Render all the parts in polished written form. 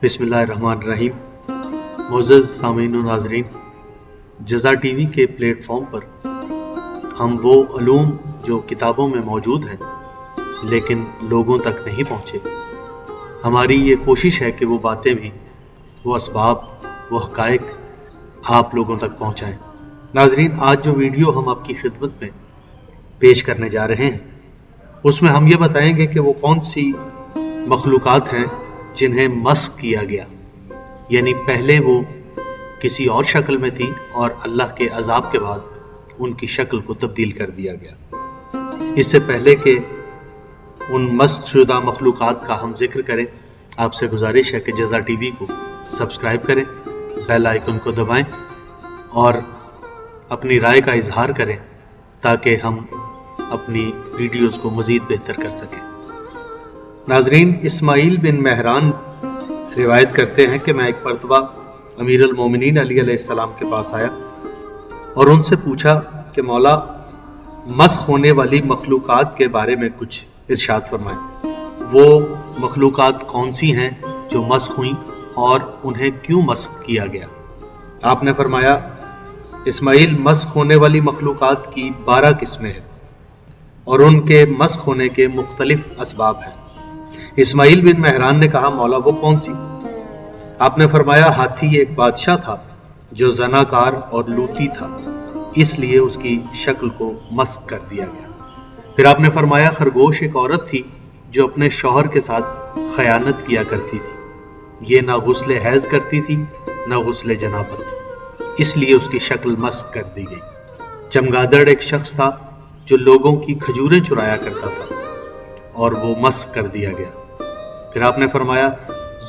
बिस्मिल्लाहिर्रहमानिर्रहीम। मुअज़्ज़ज़ सामीन व नाज़रीन, जज़ा टीवी के प्लेटफॉर्म पर हम वो उलूम जो किताबों में मौजूद हैं लेकिन लोगों तक नहीं पहुँचे, हमारी ये कोशिश है कि वो बातें भी, वो असबाब, वो हक़ाइक़ आप लोगों तक पहुँचाएँ। नाज़रीन, आज जो वीडियो हम आपकी खिदमत में पेश करने जा रहे हैं उसमें हम ये बताएंगे कि वो कौन सी मखलूक़ात हैं जिन्हें मस्ख़ किया गया, यानी पहले वो किसी और शक्ल में थी और अल्लाह के अज़ाब के बाद उनकी शक्ल को तब्दील कर दिया गया। इससे पहले कि उन मस्ख़ शुदा मखलूक़ात का हम जिक्र करें, आपसे गुजारिश है कि जज़ा टीवी को सब्सक्राइब करें, बेल आइकन को दबाएं और अपनी राय का इजहार करें ताकि हम अपनी वीडियोस को मज़ीद बेहतर कर सकें। नाज़रीन, इस्माइल बिन महरान रिवायत करते हैं कि मैं एक मरतबा अमीर अल मोमिनीन अली अलैहिस्सलाम के पास आया और उनसे पूछा कि मौला, मस्ख़ होने वाली मखलूक़ात के बारे में कुछ इरशाद फरमाएं। वो मखलूक़ात कौन सी हैं जो मस्ख़ हुई और उन्हें क्यों मस्ख़ किया गया? आपने फरमाया, इस्माइल, मस्ख़ होने वाली मखलूक़ात की 12 किस्में हैं और उनके मस्ख़ होने के मुख्तलिफ असबाब हैं। इस्माइल बिन महरान ने कहा, मौला वो कौन सी? आपने फरमाया, हाथी एक बादशाह था जो ज़नाकार और लूती था, इसलिए उसकी शक्ल को मस्ख़ कर दिया गया। फिर आपने फरमाया, खरगोश एक औरत थी जो अपने शौहर के साथ खयानत किया करती थी, ये ना गुस्ले हैज़ करती थी ना गुस्ले जनाबत, इसलिए उसकी शक्ल मस्ख़ कर दी गई। चमगादड़ एक शख्स था जो लोगों की खजूरें चुराया करता था और वो मस्ख़ कर दिया गया। फिर आपने फरमाया,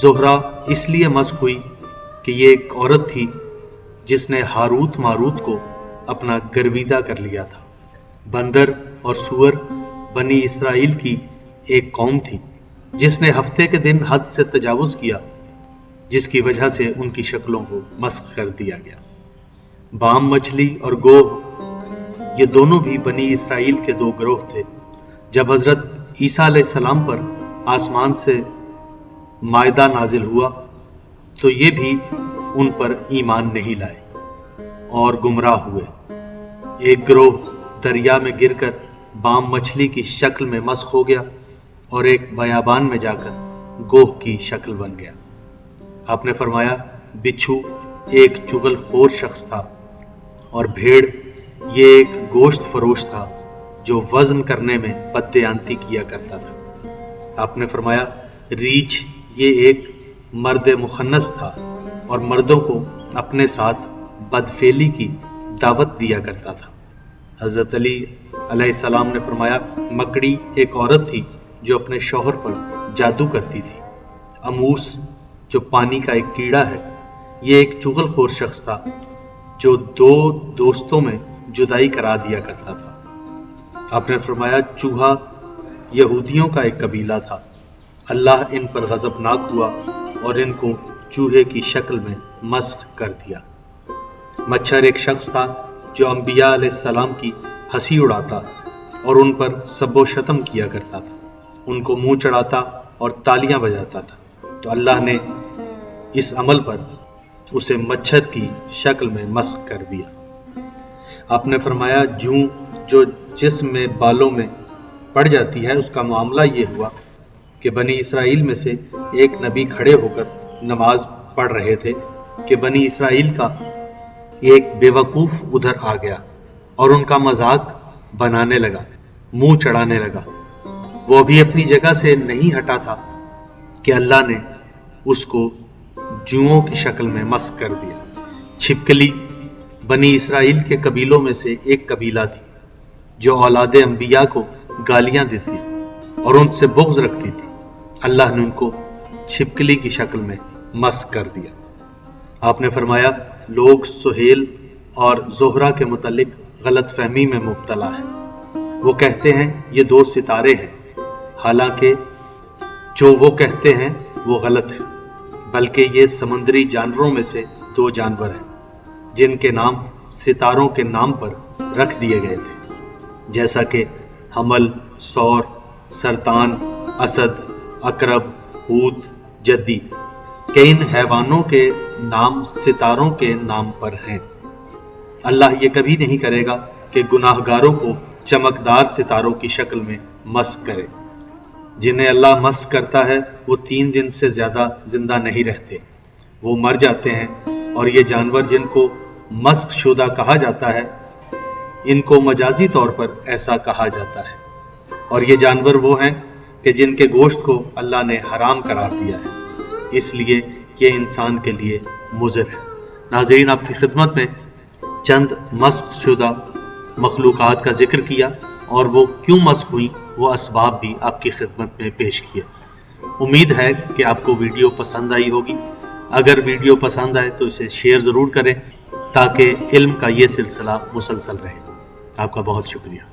ज़ोहरा इसलिए मस्ख़ हुई कि ये एक औरत थी जिसने हारूत मारूत को अपना गर्विदा कर लिया था। बंदर और सूअर बनी इसराइल की एक कौम थी जिसने हफ्ते के दिन हद से तजावुज़ किया, जिसकी वजह से उनकी शक्लों को मस्ख़ कर दिया गया। बाम मछली और गोह, ये दोनों भी बनी इसराइल के 2 गिरोह थे। जब हज़रत ईसा अलैहिस्सलाम पर आसमान से मायदा नाजिल हुआ तो ये भी उन पर ईमान नहीं लाए और गुमराह हुए। एक गिरोह दरिया में गिरकर बाम मछली की शक्ल में मस्ख़ हो गया और एक बयाबान में जाकर गोह की शक्ल बन गया। आपने फरमाया, बिच्छू एक चुगलखोर शख्स था और भेड़ ये एक गोश्त फरोश था जो वज़न करने में बददयांती किया करता था। आपने फरमाया, रीछ ये एक मर्द मुखन्नस था और मर्दों को अपने साथ बदफेली की दावत दिया करता था। हज़रत अली अलैहिस्सलाम ने फरमाया, मकड़ी एक औरत थी जो अपने शौहर पर जादू करती थी। अमूस जो पानी का एक कीड़ा है, ये एक चुगलखोर शख्स था जो 2 दोस्तों में जुदाई करा दिया करता था। आपने फरमाया, चूहा यहूदियों का एक कबीला था, अल्लाह इन पर गज़बनाक हुआ और इनको चूहे की शक्ल में मस्ख़ कर दिया। मच्छर एक शख्स था जो अंबिया अलैहिस्सलाम की हंसी उड़ाता और उन पर सब्बो शतम किया करता था, उनको मुंह चढ़ाता और तालियां बजाता था, तो अल्लाह ने इस अमल पर उसे मच्छर की शक्ल में मस्ख़ कर दिया। आपने फरमाया, जूं जो जिस्म में बालों में पड़ जाती है, उसका मामला ये हुआ कि बनी इसराइल में से एक नबी खड़े होकर नमाज पढ़ रहे थे कि बनी इसराइल का एक बेवकूफ़ उधर आ गया और उनका मजाक बनाने लगा, मुंह चढ़ाने लगा। वो अभी अपनी जगह से नहीं हटा था कि अल्लाह ने उसको जुओं की शक्ल में मस्ख़ कर दिया। छिपकली बनी इसराइल के कबीलों में से एक कबीला थी जो औलाद अंबिया को गालियां देती और उनसे बुग़्ज़ रखती थी। अल्लाह ने उनको छिपकली की शक्ल में मस्ख़ कर दिया। आपने फरमाया, लोग सुहेल और ज़ोहरा के मुतल्लिक गलत फहमी में मुब्तला हैं। वो कहते हैं ये 2 सितारे हैं, हालांकि जो वो कहते हैं वो गलत है, बल्कि ये समुद्री जानवरों में से 2 जानवर हैं जिनके नाम सितारों के नाम पर रख दिए गए थे, जैसा कि हमल, सौर, सरतान, असद, अकरब, हूत, जद्दी। کہ ان حیوانوں کے نام ستاروں کے نام پر ہیں۔ اللہ یہ کبھی نہیں کرے گا کہ گناہگاروں کو چمکدار ستاروں کی شکل میں مسخ کرے۔ جنہیں اللہ مسخ کرتا ہے وہ 3 دن سے زیادہ زندہ نہیں رہتے، وہ مر جاتے ہیں۔ اور یہ جانور جن کو مسخ شدہ کہا جاتا ہے، ان کو مجازی طور پر ایسا کہا جاتا ہے۔ اور یہ جانور وہ ہیں کہ جن کے گوشت کو اللہ نے حرام قرار دیا ہے، اس لیے یہ انسان کے لیے مضر ہے۔ ناظرین، آپ کی خدمت میں چند مسخ شدہ مخلوقات کا ذکر کیا اور وہ کیوں مسخ ہوئی وہ اسباب بھی آپ کی خدمت میں پیش کیے۔ امید ہے کہ آپ کو ویڈیو پسند آئی ہوگی۔ اگر ویڈیو پسند آئے تو اسے شیئر ضرور کریں تاکہ علم کا یہ سلسلہ مسلسل رہے۔ آپ کا بہت شکریہ۔